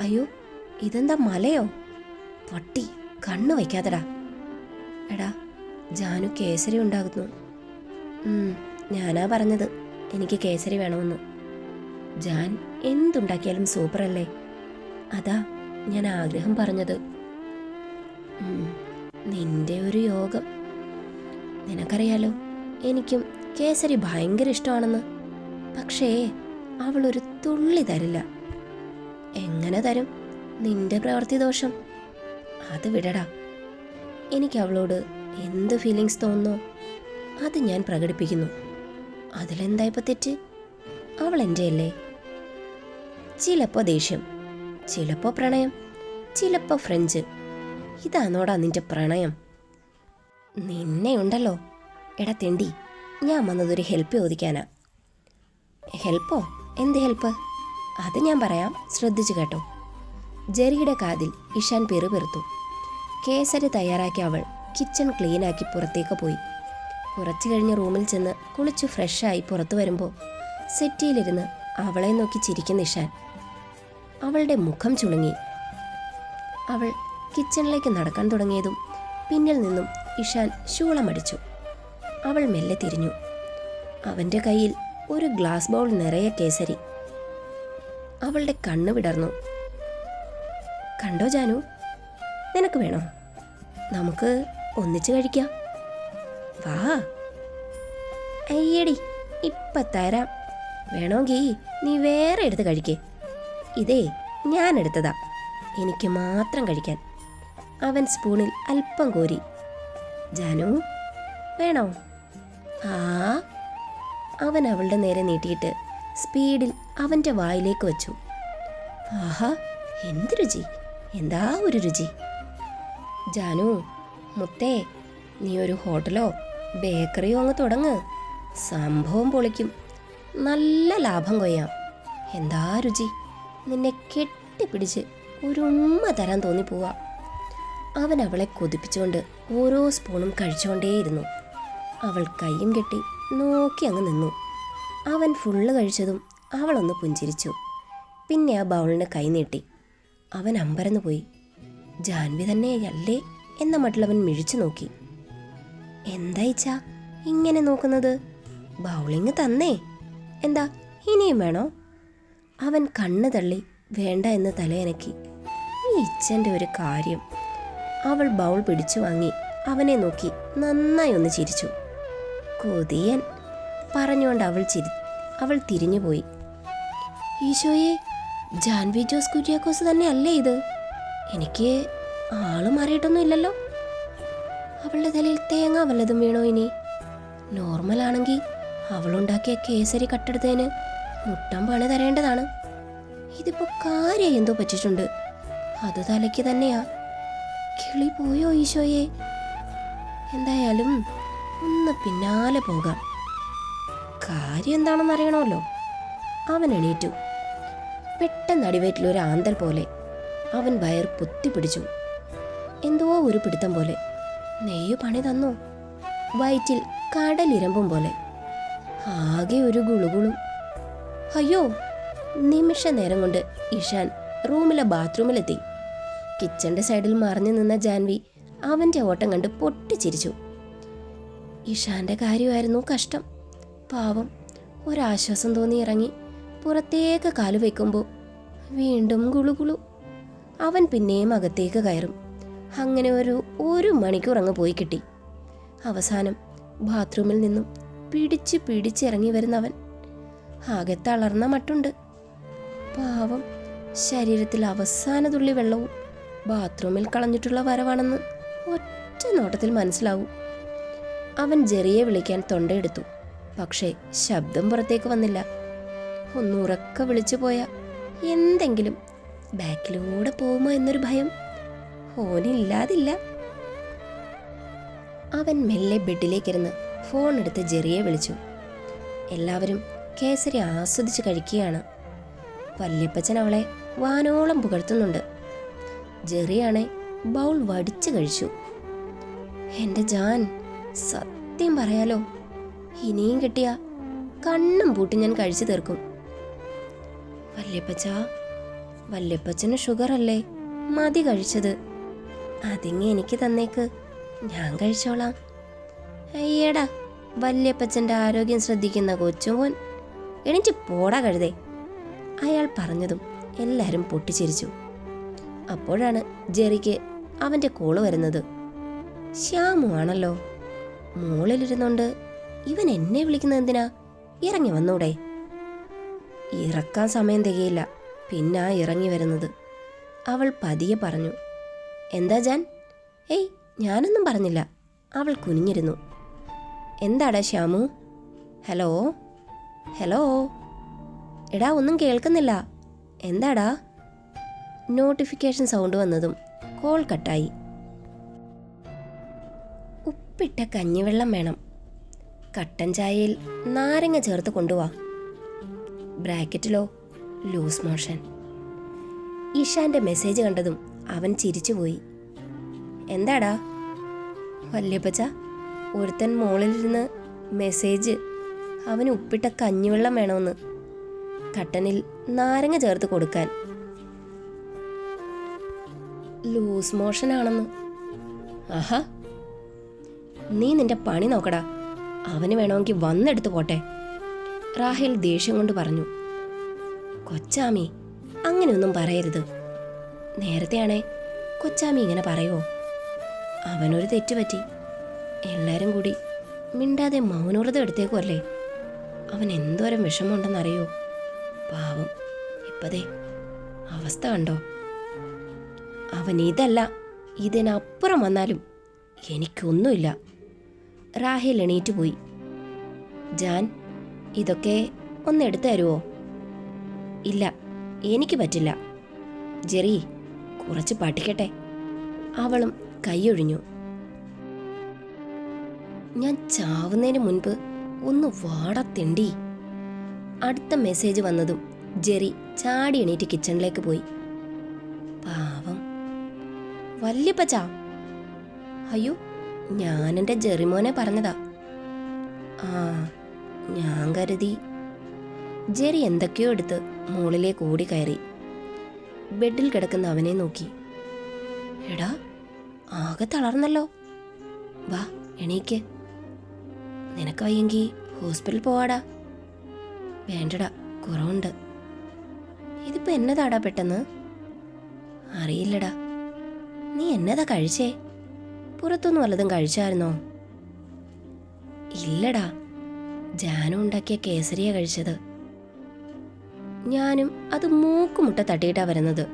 അയ്യോ, ഇതെന്താ മലയോ? പട്ടി, കണ്ണു വയ്ക്കാതെടാ. എടാ, ജാനു കേസരി ഉണ്ടാകുന്നു. ഞാനാ പറഞ്ഞത് എനിക്ക് കേസരി വേണമെന്ന്. ജാൻ എന്തുണ്ടാക്കിയാലും സൂപ്പറല്ലേ? അതാ ഞാൻ ആഗ്രഹം പറഞ്ഞത്. നിന്റെ ഒരു യോഗം. നിനക്കറിയാലോ, എനിക്കും കേസരി ഭയങ്കര ഇഷ്ടമാണെന്ന്. പക്ഷേ അവളൊരു തുള്ളി തരില്ല. എങ്ങനെ തരും? നിന്റെ പ്രവൃത്തി ദോഷം. അത് വിടടാ. എനിക്ക് അവളോട് എന്ത് ഫീലിങ്സ് തോന്നുന്നോ അത് ഞാൻ പ്രകടിപ്പിക്കുന്നു. അതിലെന്താ ഇപ്പം തെറ്റ്? അവൾ എൻ്റെ അല്ലേ? ചിലപ്പോൾ ദേഷ്യം, ചിലപ്പോൾ പ്രണയം, ചിലപ്പോൾ ഫ്രഞ്ച്. ഇതാണോടാ നിന്റെ പ്രണയം? നിന്നെ ഉണ്ടല്ലോ. എടാ തെണ്ടി, ഞാൻ വന്നതൊരു ഹെൽപ്പ് ചോദിക്കാനാ. ഹെൽപ്പോ? എന്ത് ഹെൽപ്പ്? അത് ഞാൻ പറയാം, ശ്രദ്ധിച്ചു കേട്ടോ. ജെറിയുടെ കാതിൽ ഇഷാൻ പെറുപെറുത്തു. കേസരി തയ്യാറാക്കി അവൾ കിച്ചൺ ക്ലീനാക്കി പുറത്തേക്ക് പോയി. കുറച്ചു കഴിഞ്ഞ് റൂമിൽ ചെന്ന് കുളിച്ചു ഫ്രഷായി പുറത്തു വരുമ്പോൾ സെറ്റിയിലിരുന്ന് അവളെ നോക്കി ചിരിക്കുന്ന ഇഷാൻ. അവളുടെ മുഖം ചുളുങ്ങി. അവൾ കിച്ചണിലേക്ക് നടക്കാൻ തുടങ്ങിയതും പിന്നിൽ നിന്നും ഇഷാൻ ശൂളമടിച്ചു. അവൾ മെല്ലെ തിരിഞ്ഞു. അവൻ്റെ കയ്യിൽ ഒരു ഗ്ലാസ് ബൗൾ നിറയെ കേസരി. അവളുടെ കണ്ണു വിടർന്നു. കണ്ടോ ജാനു, നിനക്ക് വേണോ? നമുക്ക് ഒന്നിച്ച് കഴിക്കാം. വാ. അയ്യടി, ഇപ്പം തരാം. വേണമെങ്കിൽ നീ വേറെ എടുത്ത് കഴിക്കേ. ഇതേ ഞാൻ എടുത്തതാ, എനിക്ക് മാത്രം കഴിക്കാൻ. അവൻ സ്പൂണിൽ അല്പം കോരി. ജാനു, വേണോ? അവൻ അവളുടെ നേരെ നീട്ടിയിട്ട് സ്പീഡിൽ അവൻ്റെ വായിലേക്ക് വച്ചു. ആഹാ, എന്ത് രുചി! എന്താ ഒരു രുചി! ജാനു, മുത്തേ, നീ ഒരു ഹോട്ടലോ ബേക്കറിയോ അങ്ങ് തുടങ്ങ്. സംഭവം പൊളിക്കും. നല്ല ലാഭം കൊയ്യാം. എന്താ രുചി! നിന്നെ കെട്ടിപ്പിടിച്ച് ഒരു ഉമ്മ തരാൻ തോന്നിപ്പോവാ. അവൻ അവളെ കൊതിപ്പിച്ചുകൊണ്ട് ഓരോ സ്പൂണും കഴിച്ചുകൊണ്ടേയിരുന്നു. അവൾ കൈയും കെട്ടി നോക്കി അങ്ങ് നിന്നു. അവൻ ഫുള്ള് കഴിച്ചതും അവളൊന്ന് പുഞ്ചിരിച്ചു. പിന്നെ ആ ബൗളിന് കൈ നീട്ടി. അവൻ അമ്പരന്ന് പോയി. ജാൻവി തന്നെയല്ലേ എന്ന മട്ടിലവൻ മിഴിച്ചു നോക്കി. എന്തായിച്ചാ ഇങ്ങനെ നോക്കുന്നത്? ബൗളിങ് തന്നേ. എന്താ ഇനിയും വേണോ? അവൻ കണ്ണ് തള്ളി വേണ്ട എന്ന് തലയനക്കി. ഈ ഇച്ചൻ്റെ ഒരു കാര്യം. അവൾ ബൗൾ പിടിച്ചു വാങ്ങി അവനെ നോക്കി നന്നായി ഒന്ന് ചിരിച്ചു. കൊതിയൻ പറഞ്ഞുകൊണ്ട് അവൾ തിരിഞ്ഞുപോയി. ഈശോയെ, ജാൻവി ജോസ് കുര്യാക്കോസ് തന്നെ അല്ലേ ഇത്? എനിക്ക് ആള് മാറിയിട്ടൊന്നും ഇല്ലല്ലോ. അവളുടെ തലയിൽ തേങ്ങ വല്ലതും വീണോ ഇനി? നോർമലാണെങ്കിൽ അവളുണ്ടാക്കിയ കേസരി കട്ടെടുത്തതിന് മുട്ടം പണി തരേണ്ടതാണ്. ഇതിപ്പോ കാര്യം എന്തോ പറ്റിയിട്ടുണ്ട്. അത് തലയ്ക്ക് തന്നെയാ. കിളി പോയോ ഈശോയെ? എന്തായാലും ഒന്ന് പിന്നാലെ പോകാം. കാര്യം എന്താണെന്ന് അറിയണമല്ലോ. അവൻ എണീറ്റു. പെട്ടെന്ന് അടിവയറ്റിലൊരു ആന്തൽ പോലെ അവൻ വയർ പൊത്തിപ്പിടിച്ചു. എന്തോ ഒരു പിടുത്തം പോലെ. നെയ്യ് പണി തന്നോ? വയറ്റിൽ കടലിരമ്പും പോലെ. ആകെ ഒരു ഗുളുകുളും. അയ്യോ! നിമിഷ നേരം കൊണ്ട് ഇഷാൻ റൂമിലെ ബാത്റൂമിലെത്തി. കിച്ചന്റെ സൈഡിൽ മറഞ്ഞു നിന്ന ജാൻവി അവന്റെ ഓട്ടം കണ്ട് പൊട്ടിച്ചിരിച്ചു. ഇഷാന്റെ കാര്യമായിരുന്നു കഷ്ടം. പാവം. ഒരാശ്വാസം തോന്നി ഇറങ്ങി പുറത്തേക്ക് കാലു വയ്ക്കുമ്പോൾ വീണ്ടും ഗുളുകുളു. അവൻ പിന്നെയും അകത്തേക്ക് കയറും. അങ്ങനെ ഒരു മണിക്കൂർ അങ്ങ് പോയി കിട്ടി. അവസാനം ബാത്റൂമിൽ നിന്നും പിടിച്ചിറങ്ങി വരുന്നവൻ ആകെ തളർന്ന മട്ടുണ്ട്. പാവം. ശരീരത്തിൽ അവസാന തുള്ളി വെള്ളവും ബാത്റൂമിൽ കളഞ്ഞിട്ടുള്ള വരവാണെന്ന് ഒറ്റ നോട്ടത്തിൽ മനസ്സിലാവും. അവൻ ജെറിയെ വിളിക്കാൻ തൊണ്ടയെടുത്തു. പക്ഷേ ശബ്ദം പുറത്തേക്ക് വന്നില്ല. ഒന്നുറക്കെ വിളിച്ചു പോയ എന്തെങ്കിലും ബാക്കിലൂടെ പോകുമോ എന്നൊരു ഭയം ഓനില്ലാതില്ല. അവൻ മെല്ലെ ബെഡിലേക്കിരുന്ന് ഫോൺ എടുത്ത് ജെറിയെ വിളിച്ചു. എല്ലാവരും കേസരി ആസ്വദിച്ച് കഴിക്കുകയാണ്. വല്യപ്പച്ചൻ അവളെ വാനോളം പുകഴ്ത്തുന്നുണ്ട്. ജെറിയാണെ ബൗൾ വടിച്ചു കഴിച്ചു. എൻ്റെ ജാൻ, സത്യം പറയാലോ, ഇനിയും കിട്ടിയ കണ്ണും പൂട്ടി ഞാൻ കഴിച്ചു തീർക്കും. വല്യപ്പച്ചന് ഷുഗർ അല്ലേ, മതി കഴിച്ചത്. അതിങ്ങി എനിക്ക് തന്നേക്ക്, ഞാൻ കഴിച്ചോളാം. അയ്യടാ, വല്യപ്പച്ചൻ്റെ ആരോഗ്യം ശ്രദ്ധിക്കുന്ന കൊച്ചുമോൻ. എണീറ്റ് പോടാ കഴുതേ. അയാൾ പറഞ്ഞതും എല്ലാവരും പൊട്ടിച്ചിരിച്ചു. അപ്പോഴാണ് ജെറിക്ക് അവൻ്റെ കോള് വരുന്നത്. ശ്യാമു ആണല്ലോ. മുകളിലിരുന്നുകൊണ്ട് ഇവൻ എന്നെ വിളിക്കുന്നത് എന്തിനാ? ഇറങ്ങി വന്നൂടെ? ഇറക്കാൻ സമയം തികയില്ല, പിന്നാ ഇറങ്ങി വരുന്നത്. അവൾ പതിയെ പറഞ്ഞു. എന്താ ജാൻ? ഏയ്, ഞാനൊന്നും പറഞ്ഞില്ല. അവൾ കുനിഞ്ഞിരുന്നു. എന്താടാ ശ്യാമു? Hello hello. എടാ, ഒന്നും കേൾക്കുന്നില്ല. എന്താടാ? നോട്ടിഫിക്കേഷൻ സൗണ്ട് വന്നതും കോൾ കട്ടായി. ഉപ്പിട്ട കഞ്ഞിവെള്ളം വേണം. കട്ടൻ ചായയിൽ നാരങ്ങ ചേർത്ത് കൊണ്ടുവാ. ബ്രാക്കറ്റിലോ ലൂസ് മോഷൻ. ഇഷാന്റെ മെസ്സേജ് കണ്ടതും അവൻ ചിരിച്ചുപോയി. എന്താടാ? വല്യപ്പച്ച, ഒരുത്തൻ മോളിലിരുന്ന് മെസ്സേജ്. അവന് ഉപ്പിട്ട കഞ്ഞിവെള്ളം വേണമെന്ന്, കട്ടനിൽ നാരങ്ങ ചേർത്ത് കൊടുക്കാൻ. ലൂസ് മോഷൻ ആണെന്ന്. ആഹാ, നീ നിന്റെ പണി നോക്കടാ. അവന് വേണമെങ്കിൽ വന്നെടുത്ത് പോട്ടെ. റാഹേൽ ദേഷ്യം കൊണ്ട് പറഞ്ഞു. കൊച്ചാമി, അങ്ങനെയൊന്നും പറയരുത്. നേരത്തെയാണേ കൊച്ചാമി ഇങ്ങനെ പറയുമോ? അവനൊരു തെറ്റുപറ്റി. എല്ലാവരും കൂടി മിണ്ടാതെ മൗനവ്രതം എടുത്തേക്കും അല്ലേ. അവൻ എന്തോരം വിഷമമുണ്ടെന്നറിയോ? പാവം. ഇപ്പതേ അവസ്ഥ കണ്ടോ? അവൻ ഇതല്ല, ഇതിനപ്പുറം വന്നാലും എനിക്കൊന്നുമില്ല. റാഹേൽ എണീറ്റ് പോയി. ജാൻ, ഇതൊക്കെ ഒന്ന് എടുത്തു തരുമോ? ഇല്ല, എനിക്ക് പറ്റില്ല. ജെറി, കുറച്ച് പഠിക്കട്ടെ. അവളും കൈയൊഴിഞ്ഞു. ഞാൻ ചാവുന്നതിന് മുൻപ് ഒന്ന് വാടത്തെണ്ടി. അടുത്ത മെസ്സേജ് വന്നതും ജെറി ചാടി എണീറ്റ് കിച്ചണിലേക്ക് പോയി. പാവം. വല്യപ്പച്ച. അയ്യോ, ഞാനെൻ്റെ ജെറിമോനെ പറഞ്ഞതാ. ആ, ഞാൻ കരുതി. ജെറി എന്തൊക്കെയോ എടുത്ത് മുകളിലേക്ക് ഓടി കയറി. ബെഡിൽ കിടക്കുന്ന അവനെ നോക്കി. എടാ, ആകെ തളർന്നല്ലോ. വാ, എണീക്ക്. നിനക്ക് വയ്യെങ്കിൽ ഹോസ്പിറ്റലിൽ പോവാടാ. വേണ്ടടാ, കുറവുണ്ട്. ഇതിപ്പോൾ എന്നതാടാ പെട്ടെന്ന്? അറിയില്ലടാ. നീ എന്നതാ കഴിച്ചേ? പുറത്തൊന്നും വല്ലതും കഴിച്ചായിരുന്നോ? ഇല്ലടാ, ജാനു ഉണ്ടാക്കിയ കേസരിയ കഴിച്ചത്. ഞാനും അത് മൂക്കുമുട്ട തട്ടിയിട്ടാ വരുന്നത്.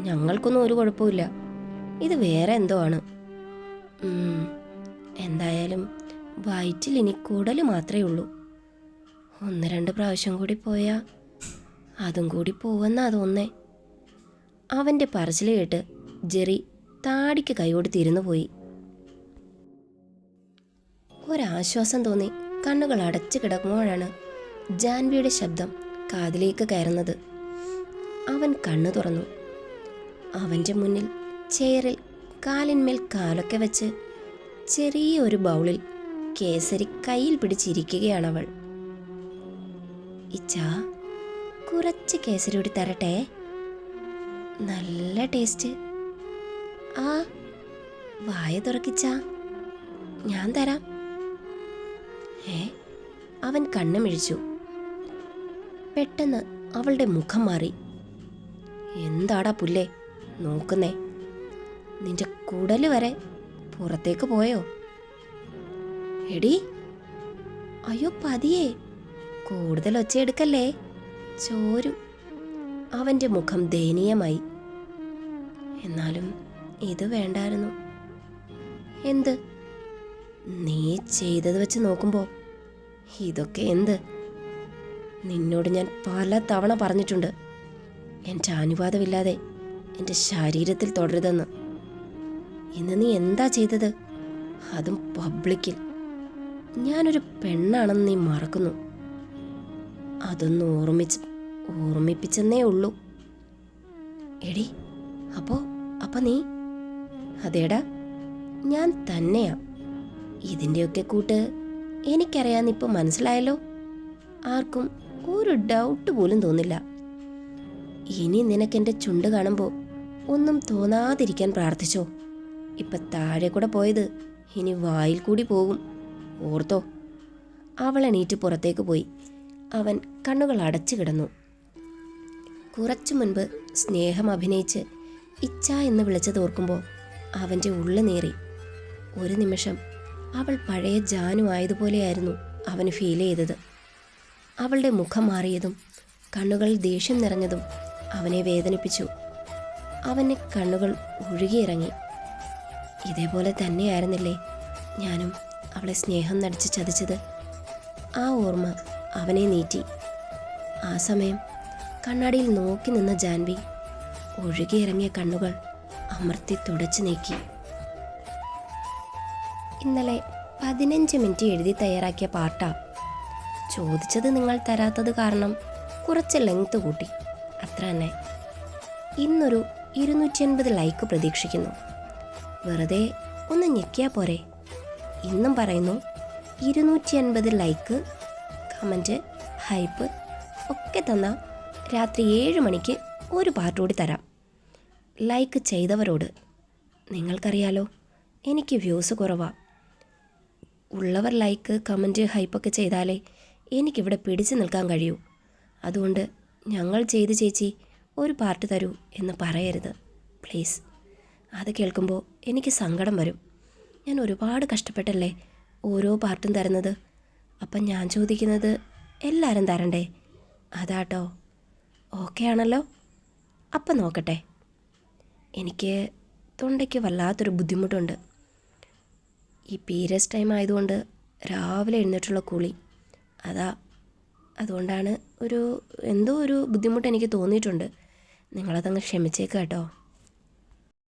ഞങ്ങൾക്കൊന്നും ഒരു കുഴപ്പമില്ല. ഇത് വേറെ എന്തോ ആണ്. എന്തായാലും വയറ്റിൽ ഇനി കുടല് മാത്രമേ ഉള്ളൂ. 1-2 പ്രാവശ്യം കൂടി പോയാൽ അതും കൂടി പോവെന്നാ തോന്നേ. അവൻ്റെ പറച്ചിൽ കേട്ട് ജെറി താടിക്ക് കൈകൊടുത്തിരുന്നു പോയി. ഒരാശ്വാസം തോന്നി കണ്ണുകൾ അടച്ചു കിടക്കുമ്പോഴാണ് ജാൻവിയുടെ ശബ്ദം കാതിലേക്ക് കയറുന്നത്. അവൻ കണ്ണു തുറന്നു. അവൻ്റെ മുന്നിൽ ചെയറിൽ കാലിന്മേൽ കാലൊക്കെ വെച്ച് ചെറിയ ഒരു ബൗളിൽ കേസരി കയ്യിൽ പിടിച്ചിരിക്കുകയാണവൾ. ഇച്ചാ, കുറച്ച് കേസരി കൂടി തരട്ടെ? നല്ല ടേസ്റ്റ്. ആ, വായ തുറക്കിച്ചാ, ഞാൻ തരാം. അവൻ കണ്ണു മിഴിച്ചു. പെട്ടെന്ന് അവളുടെ മുഖം മാറി. എന്താടാ പുല്ലേ നോക്കുന്നേ? നിന്റെ കുടല് വരെ പുറത്തേക്ക് പോയോ? എടി, അയ്യോ പതിയെ, കൂടുതൽ ഒച്ചയെടുക്കല്ലേ, ചോരും. അവൻ്റെ മുഖം ദയനീയമായി. എന്നാലും ഇത് വേണ്ടായിരുന്നു. എന്ത്? നീ ചെയ്തത് വെച്ച് നോക്കുമ്പോൾ ഇതൊക്കെ എന്ത്? നിന്നോട് ഞാൻ പല തവണ പറഞ്ഞിട്ടുണ്ട്, എൻ്റെ അനുവാദമില്ലാതെ എൻ്റെ ശരീരത്തിൽ തുടരുതെന്ന്. ഇന്ന് നീ എന്താ ചെയ്തത്? അതും പബ്ലിക്കിൽ. ഞാനൊരു പെണ്ണാണെന്ന് നീ മറക്കുന്നു. അതൊന്ന് ഓർമ്മിപ്പിച്ചെന്നേ ഉള്ളൂ. എടി, അപ്പോ നീ? അതേടാ, ഞാൻ തന്നെയാ. ഇതിൻ്റെയൊക്കെ കൂട്ട് എനിക്കറിയാന്നിപ്പോൾ മനസ്സിലായല്ലോ. ആർക്കും ഒരു ഡൗട്ട് പോലും തോന്നില്ല. ഇനി നിനക്കെൻ്റെ ചുണ്ട് കാണുമ്പോൾ ഒന്നും തോന്നാതിരിക്കാൻ പ്രാർത്ഥിച്ചോ. ഇപ്പം താഴെ കൂടെ പോയത് ഇനി വായിൽ കൂടി പോകും, ഓർത്തോ. അവൾ എണീറ്റ് പുറത്തേക്ക് പോയി. അവൻ കണ്ണുകൾ അടച്ചു കിടന്നു. കുറച്ചു മുൻപ് സ്നേഹം അഭിനയിച്ച് ഇച്ഛ എന്ന് വിളിച്ചതോർക്കുമ്പോൾ അവൻ്റെ ഉള്ളു നേറി. ഒരു നിമിഷം അവൾ പഴയ ജാനു ആയതുപോലെയായിരുന്നു അവന് ഫീൽ ചെയ്തത്. അവളുടെ മുഖം മാറിയതും കണ്ണുകളിൽ ദേഷ്യം നിറഞ്ഞതും അവനെ വേദനിപ്പിച്ചു. അവൻ്റെ കണ്ണുകൾ ഒഴുകിയിറങ്ങി. ഇതേപോലെ തന്നെയായിരുന്നില്ലേ ഞാനും അവളെ സ്നേഹം നടിച്ച് ചതിച്ചത്? ആ ഓർമ്മ അവനെ നീറ്റി. ആ സമയം കണ്ണാടിയിൽ നോക്കി നിന്ന ജാൻവി ഒഴുകിയിറങ്ങിയ കണ്ണുകൾ അമർത്തി തുടച്ചു നീക്കി. ഇന്നലെ 15 മിനിറ്റ് എഴുതി തയ്യാറാക്കിയ പാട്ടാ. ചോദിച്ചത് നിങ്ങൾ തരാത്തത് കാരണം കുറച്ച് ലെങ്ത് കൂട്ടി, അത്ര തന്നെ. ഇന്നൊരു 250 ലൈക്ക് പ്രതീക്ഷിക്കുന്നു. വെറുതെ ഒന്ന് ഞെക്കിയാൽ പോരെ? ഇന്നും പറയുന്നു, 250 ലൈക്ക്, കമൻറ്റ്, ഹൈപ്പ് ഒക്കെ തന്നാൽ രാത്രി 7 മണിക്ക് ഒരു പാട്ട് കൂടി തരാം. ലൈക്ക് ചെയ്തവരോട്, നിങ്ങൾക്കറിയാലോ എനിക്ക് വ്യൂസ് കുറവാണ്. ഉള്ളവർ ലൈക്ക്, കമൻറ്റ്, ഹൈപ്പൊക്കെ ചെയ്താലേ എനിക്കിവിടെ പിടിച്ചു നിൽക്കാൻ കഴിയൂ. അതുകൊണ്ട് ഞങ്ങൾ ചെയ്ത് ചേച്ചി ഒരു പാട്ട് തരൂ എന്ന് പറയരുത് പ്ലീസ്. അത് കേൾക്കുമ്പോൾ എനിക്ക് സങ്കടം വരും. ഞാൻ ഒരുപാട് കഷ്ടപ്പെട്ടല്ലേ ഓരോ പാട്ടും തരുന്നത്. അപ്പം ഞാൻ ചോദിക്കുന്നത് എല്ലാവരും തരണ്ടേ? അതാട്ടോ. ഓക്കെ ആണല്ലോ? അപ്പം നോക്കട്ടെ. എനിക്ക് തൊണ്ടയ്ക്ക് വല്ലാത്തൊരു ബുദ്ധിമുട്ടുണ്ട്. ഈ പീരിയഡ്സ് ടൈം ആയതുകൊണ്ട് രാവിലെ എഴുന്നേറ്റുള്ള കുളി, അതുകൊണ്ടാണ് എന്തോ ഒരു ബുദ്ധിമുട്ട് എനിക്ക് തോന്നിയിട്ടുണ്ട്. നിങ്ങളതങ്ങ് ക്ഷമിച്ചേക്കാം കേട്ടോ.